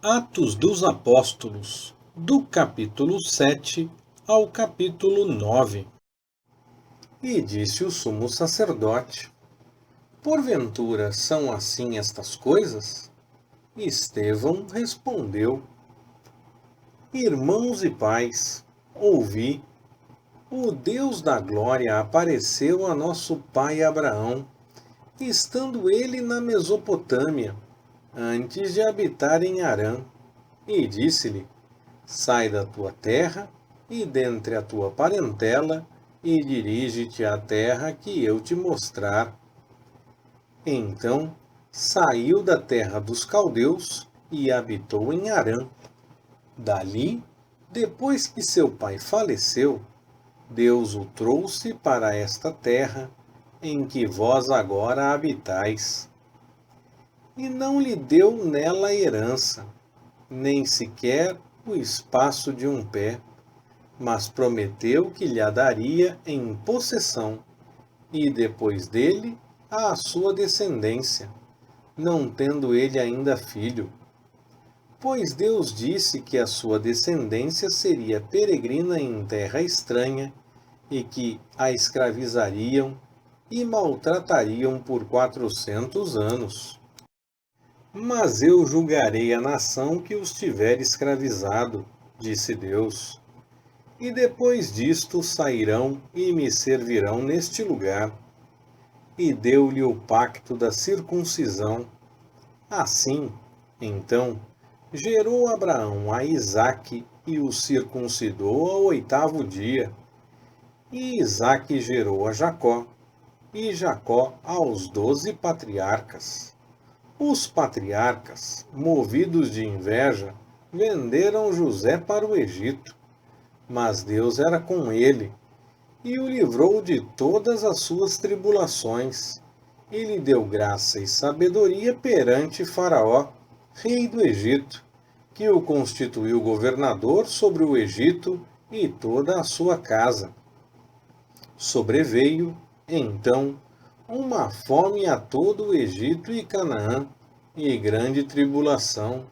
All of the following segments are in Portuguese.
Atos dos Apóstolos, do capítulo 7 ao capítulo 9. E disse o sumo sacerdote: Porventura são assim estas coisas? Estevão respondeu: Irmãos e pais, ouvi. O Deus da glória apareceu a nosso pai Abraão, estando ele na Mesopotâmia, antes de habitar em Harã, e disse-lhe: Sai da tua terra e dentre a tua parentela, e dirige-te à terra que eu te mostrar. Então saiu da terra dos caldeus e habitou em Harã. Dali, depois que seu pai faleceu, Deus o trouxe para esta terra, em que vós agora habitais. E não lhe deu nela herança, nem sequer o espaço de um pé, mas prometeu que lhe a daria em possessão, e depois dele à sua descendência, não tendo ele ainda filho. Pois Deus disse que a sua descendência seria peregrina em terra estranha, e que a escravizariam e maltratariam por 400 anos. Mas eu julgarei a nação que os tiver escravizado, disse Deus. E depois disto sairão e me servirão neste lugar. E deu-lhe o pacto da circuncisão. Assim, então, gerou Abraão a Isaque e o circuncidou ao 8º dia. E Isaque gerou a Jacó, e Jacó aos 12 patriarcas. Os patriarcas, movidos de inveja, venderam José para o Egito. Mas Deus era com ele, e o livrou de todas as suas tribulações, e lhe deu graça e sabedoria perante Faraó, rei do Egito, que o constituiu governador sobre o Egito e toda a sua casa. Sobreveio, então, uma fome a todo o Egito e Canaã, e grande tribulação,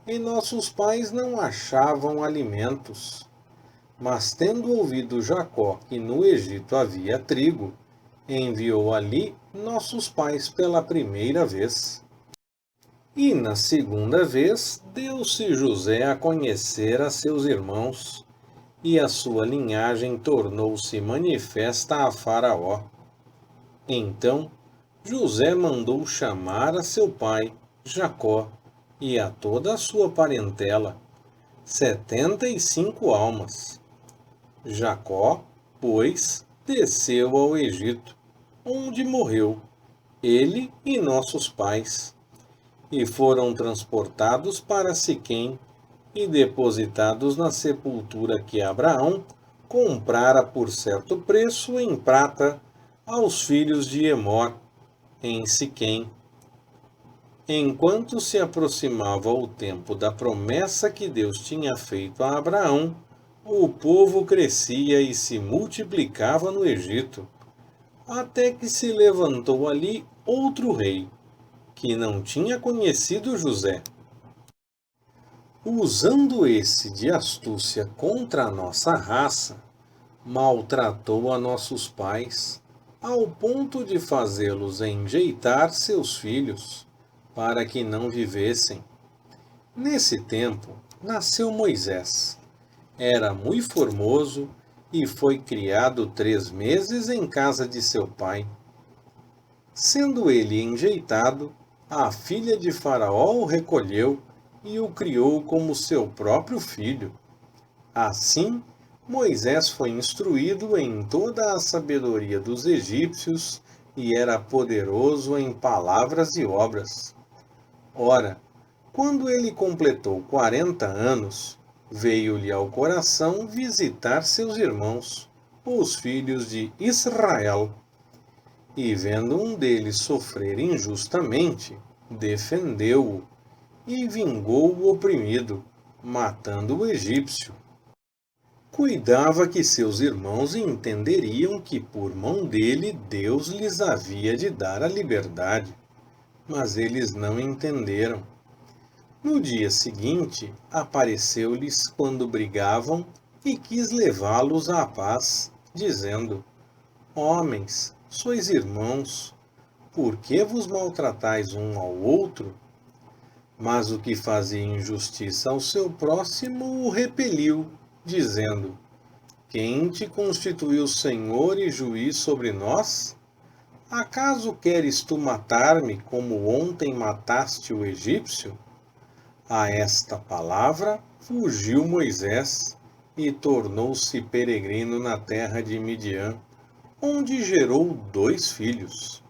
e nossos pais não achavam alimentos. Mas tendo ouvido Jacó que no Egito havia trigo, enviou ali nossos pais pela primeira vez. E na segunda vez deu-se José a conhecer a seus irmãos, e a sua linhagem tornou-se manifesta a Faraó. Então José mandou chamar a seu pai, Jacó, e a toda a sua parentela, 75 almas. Jacó, pois, desceu ao Egito, onde morreu, ele e nossos pais, e foram transportados para Siquém e depositados na sepultura que Abraão comprara por certo preço em prata aos filhos de Emor, em Siquém. Enquanto se aproximava o tempo da promessa que Deus tinha feito a Abraão, o povo crescia e se multiplicava no Egito, até que se levantou ali outro rei, que não tinha conhecido José. Usando esse de astúcia contra a nossa raça, maltratou a nossos pais, ao ponto de fazê-los enjeitar seus filhos, para que não vivessem. Nesse tempo, nasceu Moisés. Era muito formoso e foi criado 3 meses em casa de seu pai. Sendo ele enjeitado, a filha de Faraó o recolheu e o criou como seu próprio filho. Assim, Moisés foi instruído em toda a sabedoria dos egípcios e era poderoso em palavras e obras. Ora, quando ele completou 40 anos, veio-lhe ao coração visitar seus irmãos, os filhos de Israel. E vendo um deles sofrer injustamente, defendeu-o e vingou o oprimido, matando o egípcio. Cuidava que seus irmãos entenderiam que por mão dele Deus lhes havia de dar a liberdade, mas eles não entenderam. No dia seguinte, apareceu-lhes quando brigavam e quis levá-los à paz, dizendo: Homens, sois irmãos, por que vos maltratais um ao outro? Mas o que fazia injustiça ao seu próximo o repeliu, dizendo: Quem te constituiu senhor e juiz sobre nós? Acaso queres tu matar-me como ontem mataste o egípcio? A esta palavra fugiu Moisés e tornou-se peregrino na terra de Midian, onde gerou 2 filhos.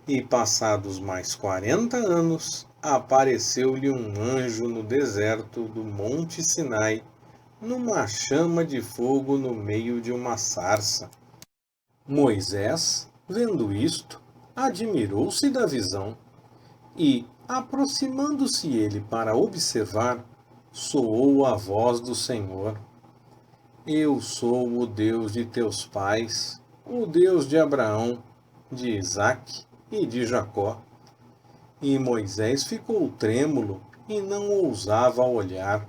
E passados mais 40 anos, apareceu-lhe um anjo no deserto do monte Sinai, numa chama de fogo no meio de uma sarça. Moisés, vendo isto, admirou-se da visão e, aproximando-se ele para observar, soou a voz do Senhor: Eu sou o Deus de teus pais, o Deus de Abraão, de Isaque e de Jacó. E Moisés ficou trêmulo e não ousava olhar.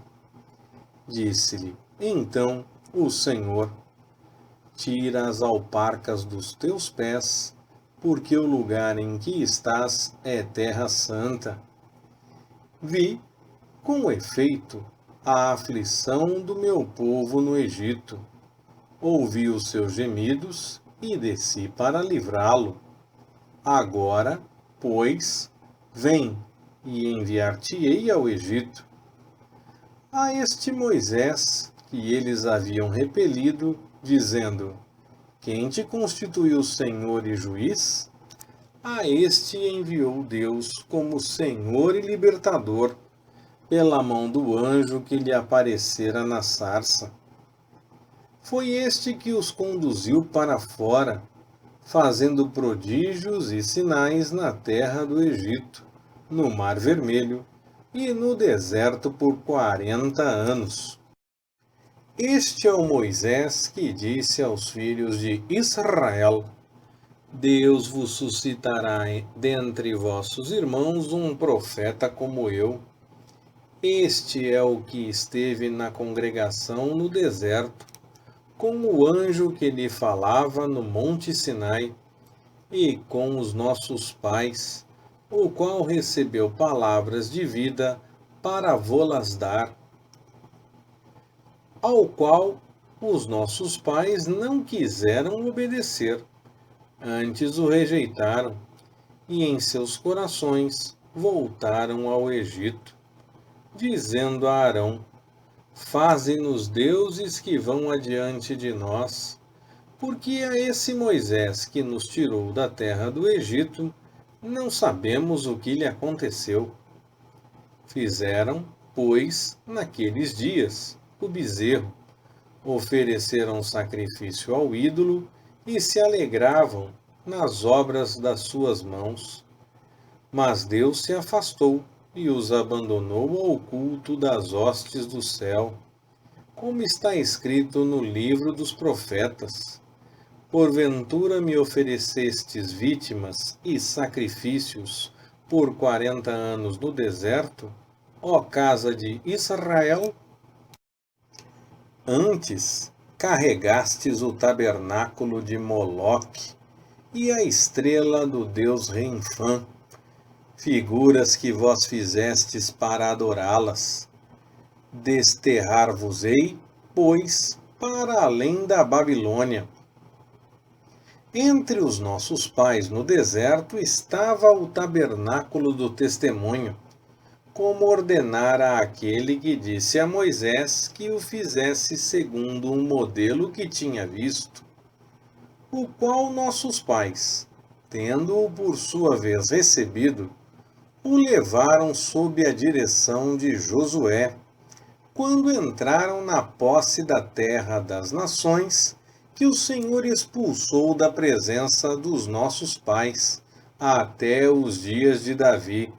Disse-lhe então o Senhor: Tira as alparcas dos teus pés, porque o lugar em que estás é terra santa. Vi, com efeito, a aflição do meu povo no Egito. Ouvi os seus gemidos e desci para livrá-lo. Agora, pois, vem, e enviar-te-ei ao Egito. A este Moisés, que eles haviam repelido, dizendo: Quem te constituiu senhor e juiz? A este enviou Deus como Senhor e Libertador, pela mão do anjo que lhe aparecera na sarça. Foi este que os conduziu para fora, fazendo prodígios e sinais na terra do Egito, no Mar Vermelho e no deserto por 40 anos. Este é o Moisés que disse aos filhos de Israel: Deus vos suscitará dentre vossos irmãos um profeta como eu. Este é o que esteve na congregação no deserto, com o anjo que lhe falava no monte Sinai, e com os nossos pais, o qual recebeu palavras de vida para vô-las dar, ao qual os nossos pais não quiseram obedecer, antes o rejeitaram, e em seus corações voltaram ao Egito, dizendo a Arão: Faze-nos deuses que vão adiante de nós, porque a esse Moisés que nos tirou da terra do Egito, não sabemos o que lhe aconteceu. Fizeram, pois, naqueles dias, o bezerro, ofereceram sacrifício ao ídolo e se alegravam nas obras das suas mãos. Mas Deus se afastou e os abandonou ao culto das hostes do céu, como está escrito no livro dos profetas: Porventura me oferecestes vítimas e sacrifícios por 40 anos no deserto, ó casa de Israel? Antes carregastes o tabernáculo de Moloque e a estrela do deus Renfã, figuras que vós fizestes para adorá-las. Desterrar-vos-ei, pois, para além da Babilônia. Entre os nossos pais no deserto estava o tabernáculo do testemunho, como ordenara aquele que disse a Moisés que o fizesse segundo um modelo que tinha visto, o qual nossos pais, tendo-o por sua vez recebido, o levaram sob a direção de Josué, quando entraram na posse da terra das nações, que o Senhor expulsou da presença dos nossos pais, até os dias de Davi,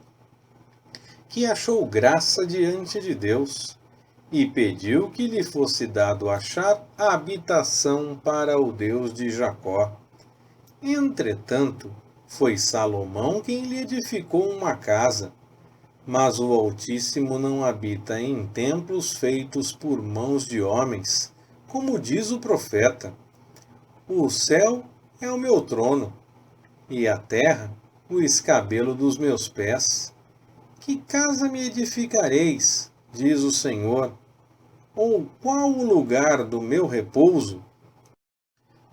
que achou graça diante de Deus, e pediu que lhe fosse dado achar a habitação para o Deus de Jacó. Entretanto, foi Salomão quem lhe edificou uma casa, Mas o Altíssimo não habita em templos feitos por mãos de homens, como diz o profeta. O céu é o meu trono, e a terra o escabelo dos meus pés. Que casa me edificareis, diz o Senhor, ou qual o lugar do meu repouso?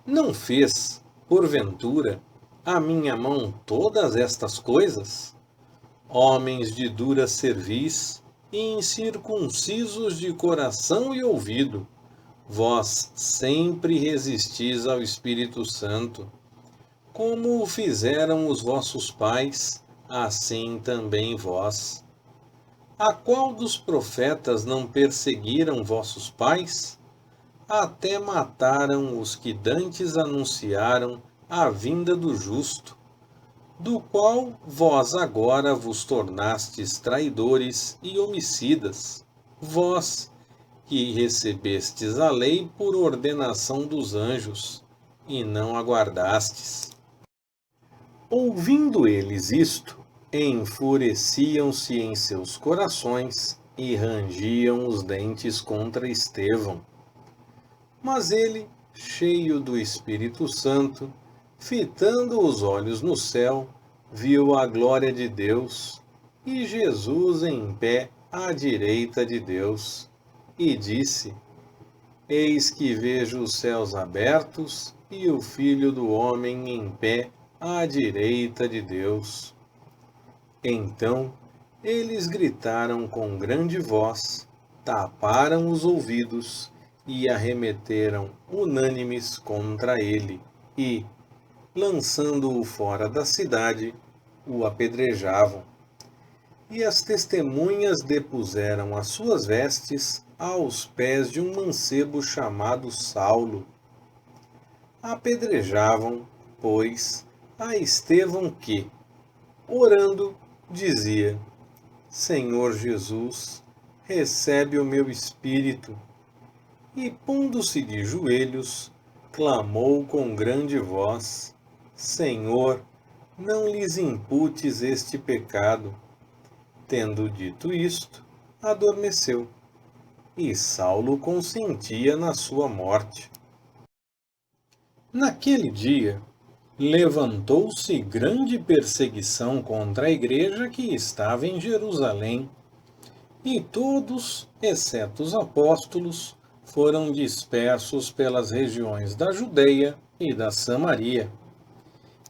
Não fez, porventura, a minha mão todas estas coisas? Homens de dura cerviz e incircuncisos de coração e ouvido, vós sempre resistis ao Espírito Santo. Como o fizeram os vossos pais, assim também vós. A qual dos profetas não perseguiram vossos pais? Até mataram os que dantes anunciaram a vinda do justo, do qual vós agora vos tornastes traidores e homicidas, vós que recebestes a lei por ordenação dos anjos, e não aguardastes. Ouvindo eles isto, enfureciam-se em seus corações e rangiam os dentes contra Estevão. Mas ele, cheio do Espírito Santo, fitando os olhos no céu, viu a glória de Deus e Jesus em pé à direita de Deus, e disse: Eis que vejo os céus abertos e o Filho do Homem em pé à direita de Deus. Então eles gritaram com grande voz, taparam os ouvidos e arremeteram unânimes contra ele, e, lançando-o fora da cidade, o apedrejavam. E as testemunhas depuseram as suas vestes aos pés de um mancebo chamado Saulo. Apedrejavam, pois, a Estevão que, orando, dizia: Senhor Jesus, recebe o meu espírito. E, pondo-se de joelhos, clamou com grande voz: Senhor, não lhes imputes este pecado. Tendo dito isto, adormeceu, e Saulo consentia na sua morte. Naquele dia, levantou-se grande perseguição contra a igreja que estava em Jerusalém, e todos, exceto os apóstolos, foram dispersos pelas regiões da Judeia e da Samaria.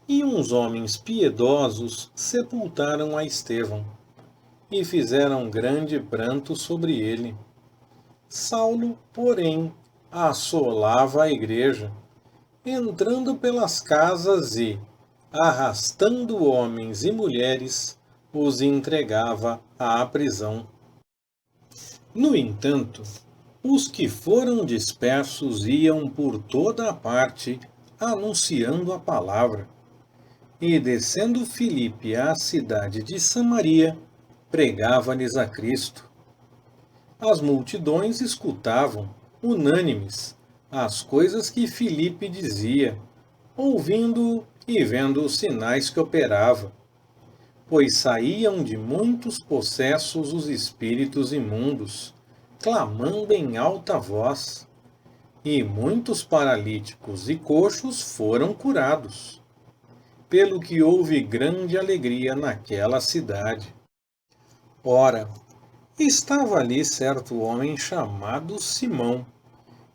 E uns homens piedosos sepultaram a Estevão, e fizeram grande pranto sobre ele. Saulo, porém, assolava a igreja, entrando pelas casas e, arrastando homens e mulheres, os entregava à prisão. No entanto, os que foram dispersos iam por toda a parte, anunciando a palavra. E descendo Filipe à cidade de Samaria, pregava-lhes a Cristo. As multidões escutavam, unânimes, as coisas que Filipe dizia, ouvindo-o e vendo os sinais que operava. Pois saíam de muitos possessos os espíritos imundos, clamando em alta voz, e muitos paralíticos e coxos foram curados, pelo que houve grande alegria naquela cidade. Ora, estava ali certo homem chamado Simão,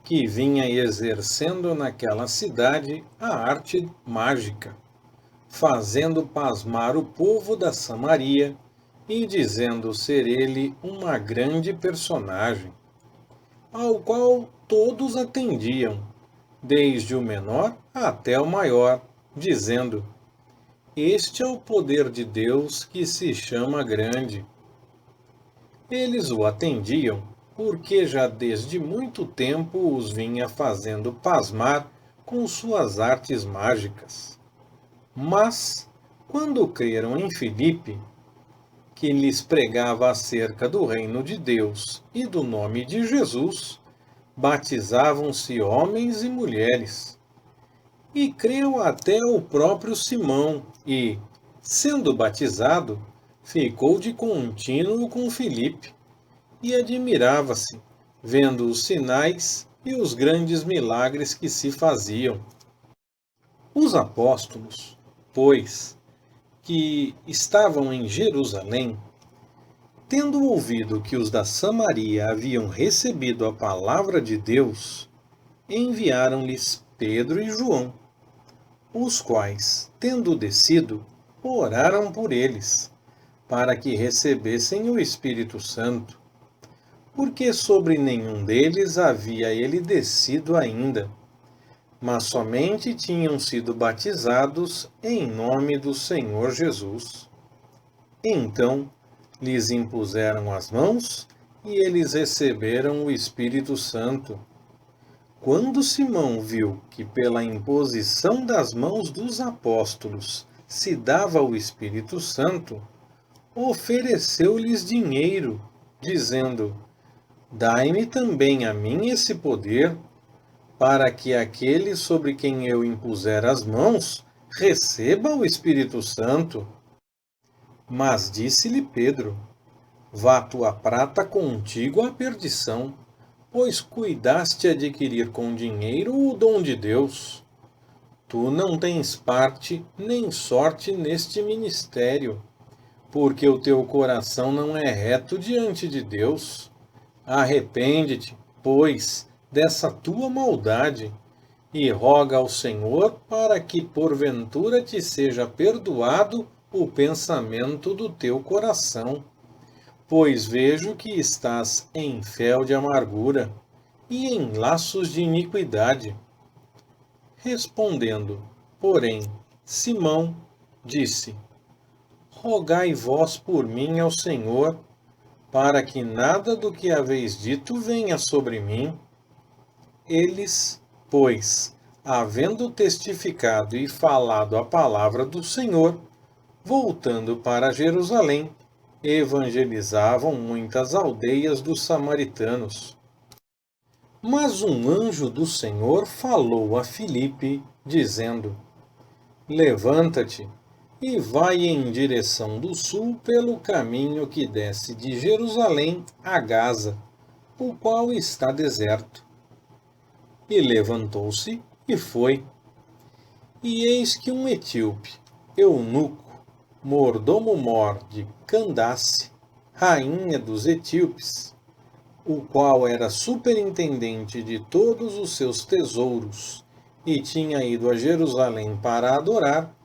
que vinha exercendo naquela cidade a arte mágica, fazendo pasmar o povo da Samaria e dizendo ser ele uma grande personagem, ao qual todos atendiam, desde o menor até o maior, dizendo: Este é o poder de Deus que se chama grande. Eles o atendiam, porque já desde muito tempo os vinha fazendo pasmar com suas artes mágicas. Mas, quando creram em Filipe, que lhes pregava acerca do reino de Deus e do nome de Jesus, batizavam-se homens e mulheres. E creu até o próprio Simão, e, sendo batizado, ficou de contínuo com Filipe e admirava-se, vendo os sinais e os grandes milagres que se faziam. Os apóstolos, pois, que estavam em Jerusalém, tendo ouvido que os da Samaria haviam recebido a palavra de Deus, enviaram-lhes Pedro e João, os quais, tendo descido, oraram por eles, para que recebessem o Espírito Santo, porque sobre nenhum deles havia ele descido ainda, mas somente tinham sido batizados em nome do Senhor Jesus. Então lhes impuseram as mãos e eles receberam o Espírito Santo. Quando Simão viu que pela imposição das mãos dos apóstolos se dava o Espírito Santo, ofereceu-lhes dinheiro, dizendo: Dai-me também a mim esse poder, para que aquele sobre quem eu impuser as mãos receba o Espírito Santo. Mas disse-lhe Pedro: Vá tua prata contigo à perdição, pois cuidaste adquirir com dinheiro o dom de Deus. Tu não tens parte nem sorte neste ministério, porque o teu coração não é reto diante de Deus. Arrepende-te, pois, dessa tua maldade, e roga ao Senhor para que porventura te seja perdoado o pensamento do teu coração. Pois vejo que estás em fel de amargura e em laços de iniquidade. Respondendo, porém, Simão disse: Rogai vós por mim ao Senhor, para que nada do que haveis dito venha sobre mim. Eles, pois, havendo testificado e falado a palavra do Senhor, voltando para Jerusalém, evangelizavam muitas aldeias dos samaritanos. Mas um anjo do Senhor falou a Filipe, dizendo: Levanta-te e vai em direção do sul pelo caminho que desce de Jerusalém a Gaza, o qual está deserto. E levantou-se e foi. E eis que um etíope, eunuco, mordomo-mor de Candace, rainha dos etíopes, o qual era superintendente de todos os seus tesouros e tinha ido a Jerusalém para adorar,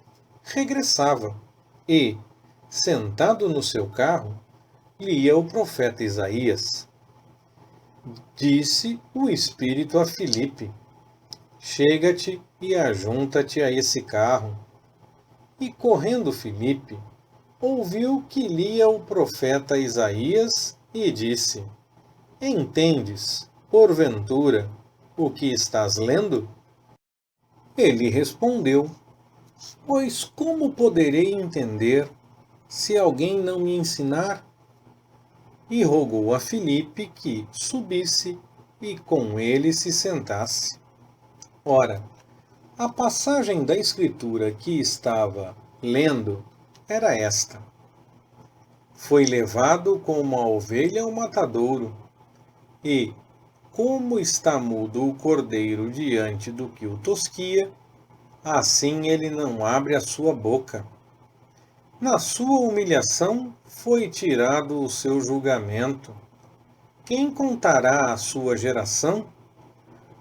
regressava e, sentado no seu carro, lia o profeta Isaías. Disse o Espírito a Filipe: Chega-te e ajunta-te a esse carro. E correndo Filipe, ouviu que lia o profeta Isaías e disse: Entendes, porventura, o que estás lendo? Ele respondeu: Pois como poderei entender, se alguém não me ensinar? E rogou a Filipe que subisse e com ele se sentasse. Ora, a passagem da Escritura que estava lendo era esta: Foi levado como a ovelha ao matadouro, e, como está mudo o cordeiro diante do que o tosquia, assim ele não abre a sua boca. Na sua humilhação foi tirado o seu julgamento. Quem contará a sua geração?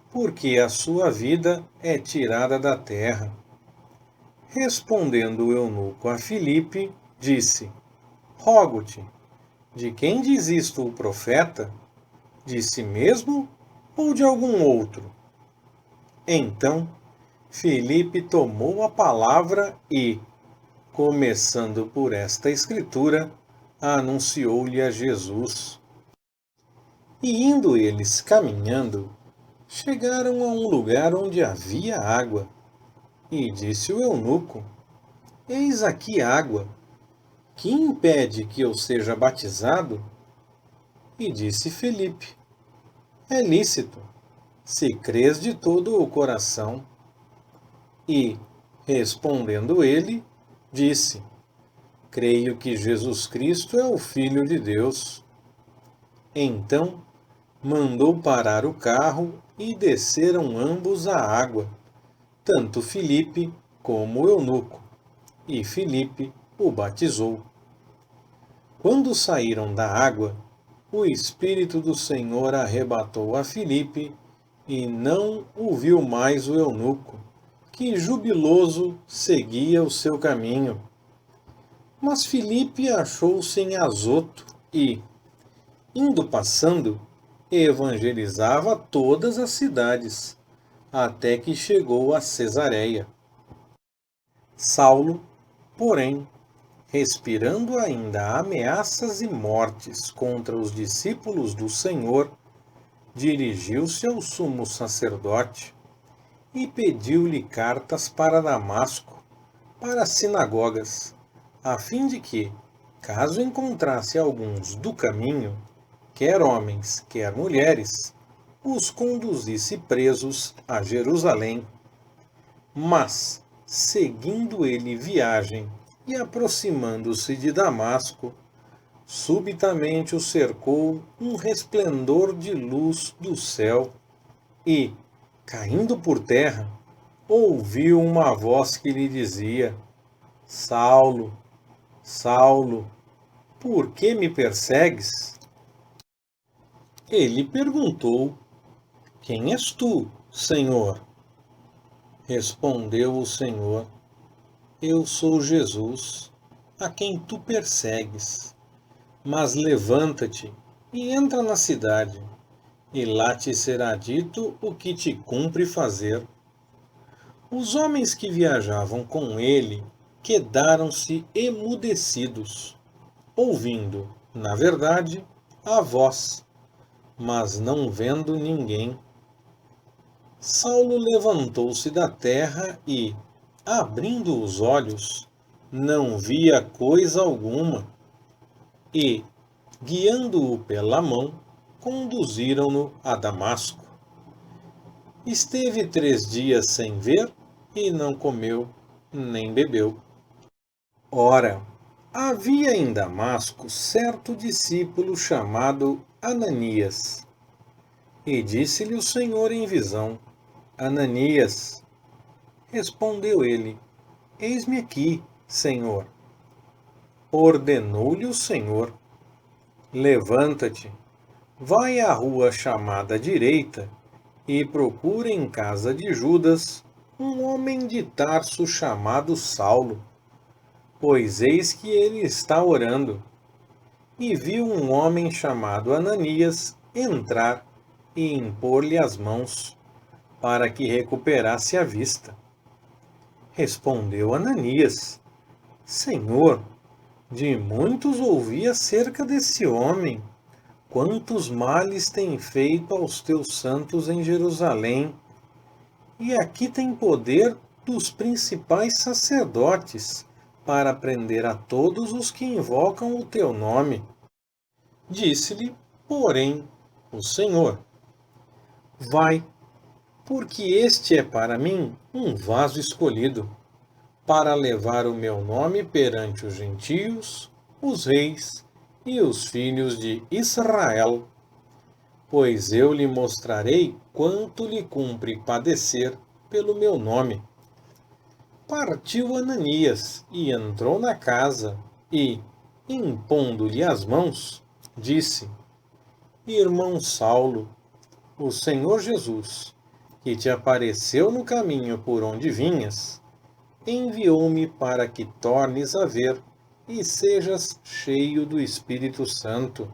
Porque a sua vida é tirada da terra. Respondendo o eunuco a Filipe, disse: Rogo-te, de quem diz isto o profeta? De si mesmo ou de algum outro? Então, Filipe tomou a palavra e, começando por esta escritura, anunciou-lhe a Jesus. E indo eles caminhando, chegaram a um lugar onde havia água. E disse o eunuco: Eis aqui água. Que impede que eu seja batizado? E disse Filipe: É lícito, se crês de todo o coração. E, respondendo ele, disse: creio que Jesus Cristo é o Filho de Deus. Então mandou parar o carro e desceram ambos à água, tanto Filipe como o eunuco, e Filipe o batizou. Quando saíram da água, o Espírito do Senhor arrebatou a Filipe, e não o viu mais o eunuco, que jubiloso seguia o seu caminho. Mas Filipe achou-se em Azoto e, indo passando, evangelizava todas as cidades, até que chegou a Cesareia. Saulo, porém, respirando ainda ameaças e mortes contra os discípulos do Senhor, dirigiu-se ao sumo sacerdote e pediu-lhe cartas para Damasco, para as sinagogas, a fim de que, caso encontrasse alguns do caminho, quer homens, quer mulheres, os conduzisse presos a Jerusalém. Mas, seguindo ele viagem e aproximando-se de Damasco, subitamente o cercou um resplendor de luz do céu e, caindo por terra, ouviu uma voz que lhe dizia: Saulo, Saulo, por que me persegues? Ele perguntou: Quem és tu, Senhor? Respondeu o Senhor: Eu sou Jesus, a quem tu persegues. Mas levanta-te e entra na cidade, e lá te será dito o que te cumpre fazer. Os homens que viajavam com ele quedaram-se emudecidos, ouvindo, na verdade, a voz, mas não vendo ninguém. Saulo levantou-se da terra e, abrindo os olhos, não via coisa alguma, e, guiando-o pela mão, conduziram-no a Damasco. Esteve 3 dias sem ver e não comeu nem bebeu. Ora, havia em Damasco certo discípulo chamado Ananias. E disse-lhe o Senhor em visão: Ananias. Respondeu ele: Eis-me aqui, Senhor. Ordenou-lhe o Senhor: Levanta-te, vai à rua chamada Direita e procura em casa de Judas um homem de Tarso chamado Saulo, pois eis que ele está orando. E viu um homem chamado Ananias entrar e impor-lhe as mãos, para que recuperasse a vista. Respondeu Ananias: Senhor, de muitos ouvi acerca desse homem, quantos males tem feito aos teus santos em Jerusalém, e aqui tem poder dos principais sacerdotes para prender a todos os que invocam o teu nome. Disse-lhe, porém, o Senhor: Vai, porque este é para mim um vaso escolhido, para levar o meu nome perante os gentios, os reis e os filhos de Israel. Pois eu lhe mostrarei quanto lhe cumpre padecer pelo meu nome. Partiu Ananias e entrou na casa e, impondo-lhe as mãos, disse: Irmão Saulo, o Senhor Jesus, que te apareceu no caminho por onde vinhas, enviou-me para que tornes a ver e sejas cheio do Espírito Santo.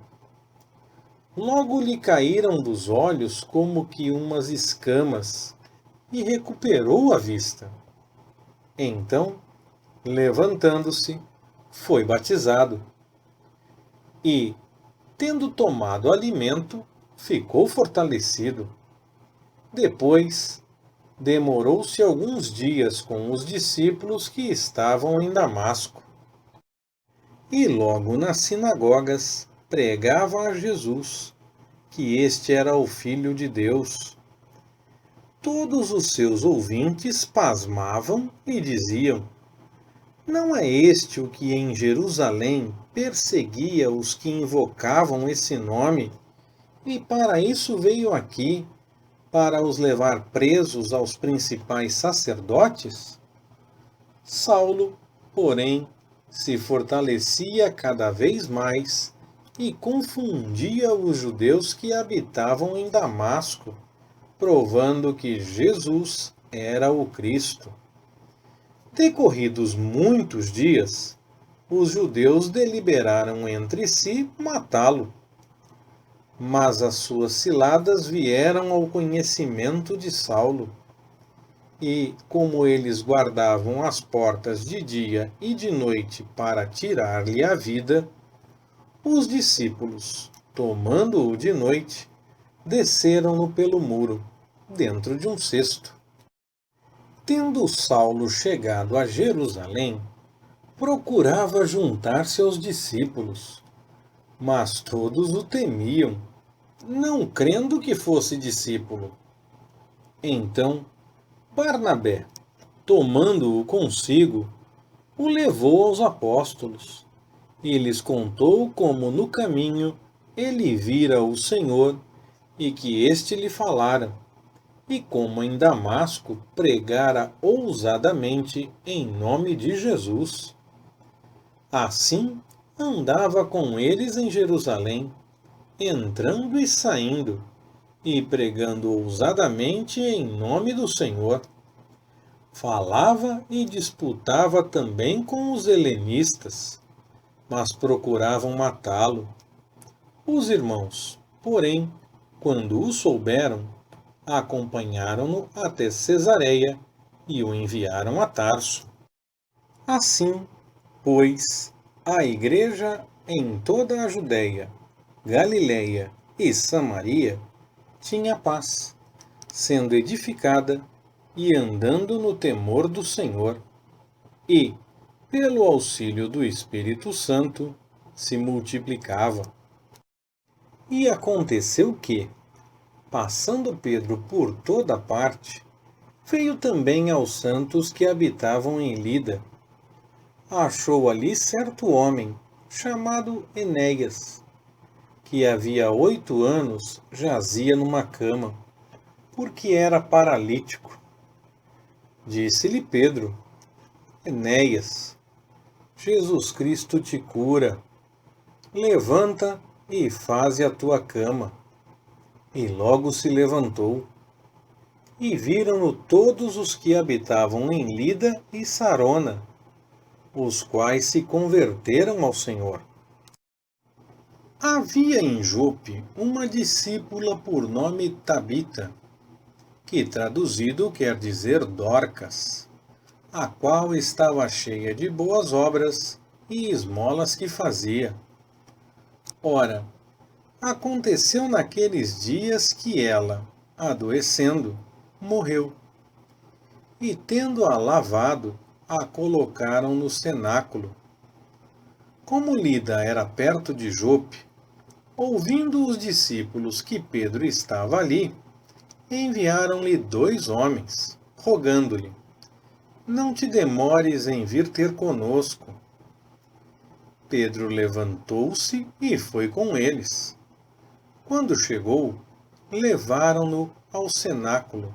Logo lhe caíram dos olhos como que umas escamas, e recuperou a vista. Então, levantando-se, foi batizado. E, tendo tomado alimento, ficou fortalecido. Depois, demorou-se alguns dias com os discípulos que estavam em Damasco. E logo nas sinagogas pregava a Jesus, que este era o Filho de Deus. Todos os seus ouvintes pasmavam e diziam: Não é este o que em Jerusalém perseguia os que invocavam esse nome, e para isso veio aqui, para os levar presos aos principais sacerdotes? Saulo, porém, se fortalecia cada vez mais e confundia os judeus que habitavam em Damasco, provando que Jesus era o Cristo. Decorridos muitos dias, os judeus deliberaram entre si matá-lo. Mas as suas ciladas vieram ao conhecimento de Saulo, e, como eles guardavam as portas de dia e de noite para tirar-lhe a vida, os discípulos, tomando-o de noite, desceram-no pelo muro, dentro de um cesto. Tendo Saulo chegado a Jerusalém, procurava juntar-se aos discípulos, mas todos o temiam, não crendo que fosse discípulo. Então, Barnabé, tomando-o consigo, o levou aos apóstolos e lhes contou como no caminho ele vira o Senhor e que este lhe falara, e como em Damasco pregara ousadamente em nome de Jesus. Assim andava com eles em Jerusalém, entrando e saindo, e pregando ousadamente em nome do Senhor. Falava e disputava também com os helenistas, mas procuravam matá-lo. Os irmãos, porém, quando o souberam, acompanharam-no até Cesareia e o enviaram a Tarso. Assim, pois, a igreja em toda a Judéia, Galiléia e Samaria tinha paz, sendo edificada e andando no temor do Senhor, e, pelo auxílio do Espírito Santo, se multiplicava. E aconteceu que, passando Pedro por toda parte, veio também aos santos que habitavam em Lida. Achou ali certo homem, chamado Enéas, que havia 8 anos jazia numa cama, porque era paralítico. Disse-lhe Pedro: Enéas, Jesus Cristo te cura. Levanta e faze a tua cama. E logo se levantou. E viram-no todos os que habitavam em Lida e Sarona, os quais se converteram ao Senhor. Havia em Jope uma discípula por nome Tabita, que traduzido quer dizer Dorcas, a qual estava cheia de boas obras e esmolas que fazia. Ora, aconteceu naqueles dias que ela, adoecendo, morreu. E tendo-a lavado, a colocaram no cenáculo. Como Lida era perto de Jope, ouvindo os discípulos que Pedro estava ali, enviaram-lhe 2 homens, rogando-lhe: Não te demores em vir ter conosco. Pedro levantou-se e foi com eles. Quando chegou, levaram-no ao cenáculo,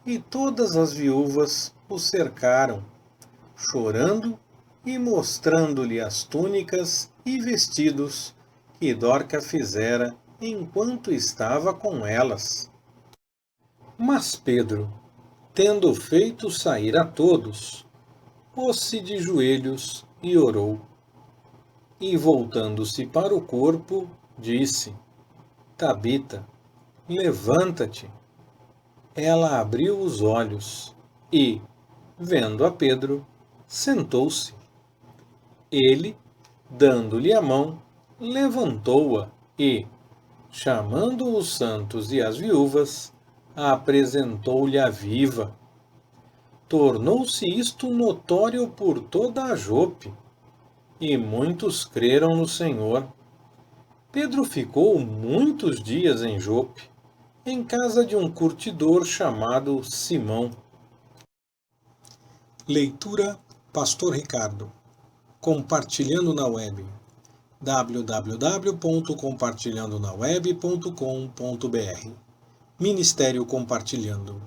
e todas as viúvas o cercaram, chorando e mostrando-lhe as túnicas e vestidos que Dorca fizera enquanto estava com elas. Mas Pedro, tendo feito sair a todos, pôs-se de joelhos e orou. E voltando-se para o corpo, disse: Tabita, levanta-te. Ela abriu os olhos e, vendo a Pedro, sentou-se. Ele, dando-lhe a mão, levantou-a e, chamando os santos e as viúvas, apresentou-lhe a viva. Tornou-se isto notório por toda a Jope, e muitos creram no Senhor. Pedro ficou muitos dias em Jope, em casa de um curtidor chamado Simão. Leitura Pastor Ricardo. Compartilhando na Web. www.compartilhandonaweb.com.br Ministério Compartilhando.